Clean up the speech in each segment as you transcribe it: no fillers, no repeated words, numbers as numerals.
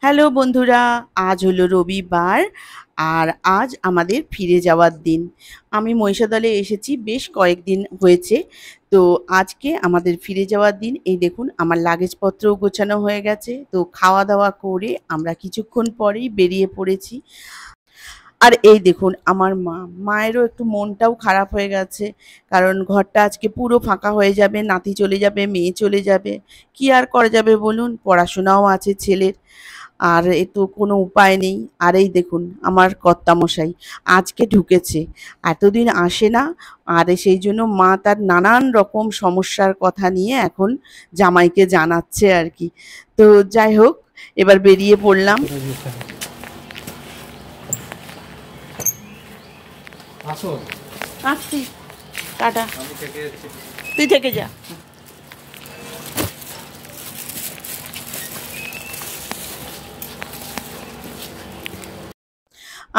Hello বন্ধুরা, আজ হলো রবিবার আর আজ আমাদের ফিরে যাওয়ার দিন। আমি মহিষাদলে এসেছি বেশ কয়েকদিন হয়েছে। তো আজকে আমাদের ফিরে যাওয়ার দিন। এই দেখুন আমার লাগেজপত্রও গোছানো হয়ে গেছে। তো খাওয়া দাওয়া করে আমরা কিছুক্ষণ পরেই বেরিয়ে পড়েছি। আর এই দেখুন আমার মায়েরও একটু মনটাও খারাপ হয়ে গেছে, কারণ ঘরটা আজকে পুরো ফাঁকা হয়ে যাবে, নাতি চলে যাবে, মেয়ে চলে যাবে, কি আর করা যাবে বলুন, পড়াশোনাও আছে ছেলের, আর এ তো কোনো উপায় নেই। আর এই দেখুন আমার কর্তামশাই আজকে ঢুকেছে, এতদিন আসে না, আর সেই জন্য মা তার নানান রকম সমস্যার কথা নিয়ে এখন জামাইকে জানাচ্ছে আর কি। তো যাই হোক, এবার বেরিয়ে পড়লাম। আসছি, টাটা, তুই থেকে যা।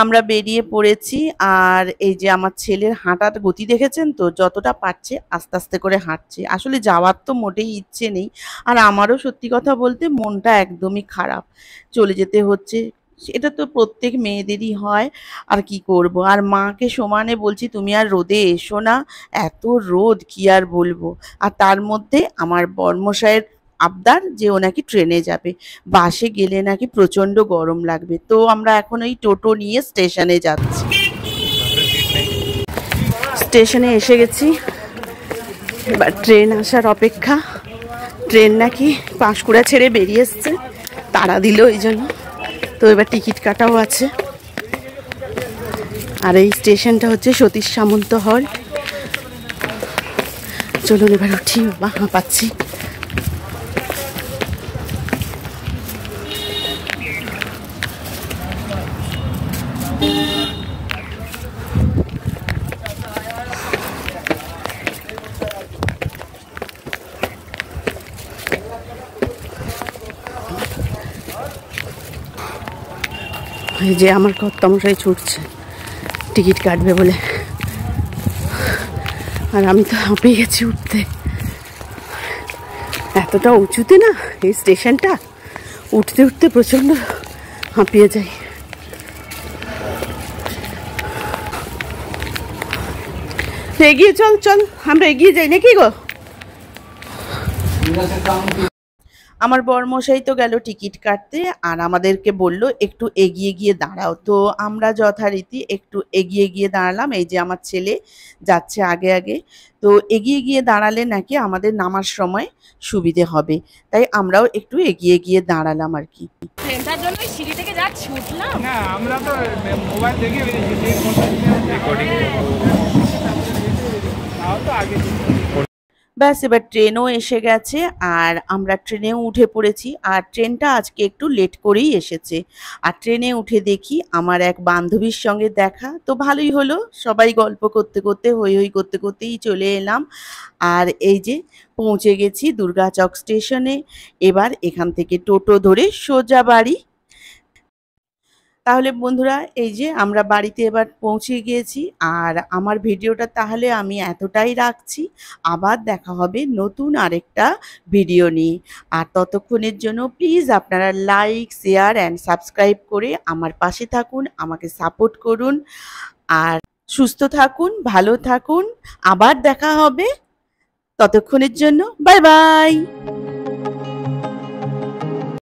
আমরা বেরিয়ে পড়েছি। আর এই যে আমার ছেলের হাঁটার গতি দেখেছেন তো, যতটা পারছে আস্তে আস্তে করে হাঁটছে। আসলে যাওয়ার তো মোটেই ইচ্ছে নেই, আর আমারও সত্যি কথা বলতে মনটা একদমই খারাপ, চলে যেতে হচ্ছে। এটা তো প্রত্যেক মেয়েদেরই হয়, আর কি করব। আর মাকে সমানে বলছি তুমি আর রোদে এসো না, এত রোদ কি আর বলবো। আর তার মধ্যে আমার বর্মশায়ের আবদার যে ও নাকি ট্রেনে যাবে, বাসে গেলে নাকি প্রচণ্ড গরম লাগবে। তো আমরা এখন ওই টোটো নিয়ে স্টেশনে যাচ্ছি। স্টেশনে এসে গেছি, এবার ট্রেন আসার অপেক্ষা। ট্রেন নাকি পাঁশকুড়া ছেড়ে বেরিয়ে এসছে, তাড়া দিল এই জন্য। তো এবার টিকিট কাটাও আছে। আর এই স্টেশনটা হচ্ছে সতীশ সামন্ত হল। চলুন এবার উঠি, বাবা হাঁপাচ্ছি। এই যে আমার কর্তামশাই ছুটছে টিকিট কাটবে বলে, আর আমি তো হাঁপিয়ে গেছি উঠতে। এতটা উঁচুতে না এই স্টেশনটা, উঠতে উঠতে প্রচণ্ড হাঁপিয়ে যাই। এগিয়ে চল চল, আমরা এগিয়ে যাই নাকি গো। আমার বরমশাই তো গেল টিকিট কাটতে, আর আমাদেরকে বলল একটু এগিয়ে গিয়ে দাঁড়াও। তো আমরা যথারীতি একটু এগিয়ে গিয়ে দাঁড়ালাম। এই যে আমার ছেলে যাচ্ছে আগে আগে। তো এগিয়ে গিয়ে দাঁড়ালে নাকি আমাদের নামার সময় সুবিধে হবে, তাই আমরাও একটু এগিয়ে গিয়ে দাঁড়ালাম আর কি। ট্রেনটার জন্য সিঁড়ি থেকে যাচ্ছি, উঠলাম না, আমরা তো মোবাইল দেখে ব্যাস এবার ট্রেনও এসে গেছে, আর আমরা ট্রেনেও উঠে পড়েছি। আর ট্রেনটা আজকে একটু লেট করেই এসেছে। আর ট্রেনে উঠে দেখি আমার এক বান্ধবীর সঙ্গে দেখা, তো ভালোই হলো, সবাই গল্প করতে করতে হই হই করতে করতেই চলে এলাম। আর এই যে পৌঁছে গেছি দুর্গাচক স্টেশনে। এবার এখান থেকে টোটো ধরে সোজা বাড়ি। তাহলে বন্ধুরা, এই যে আমরা বাড়িতে এবার পৌঁছে গিয়েছি। আর আমার ভিডিওটা তাহলে আমি এতটাই রাখছি, আবার দেখা হবে নতুন আরেকটা ভিডিও নিয়ে। আর ততক্ষণের জন্য প্লিজ আপনারা লাইক, শেয়ার অ্যান্ড সাবস্ক্রাইব করে আমার পাশে থাকুন, আমাকে সাপোর্ট করুন। আর সুস্থ থাকুন, ভালো থাকুন, আবার দেখা হবে। ততক্ষণের জন্য বাই বাই।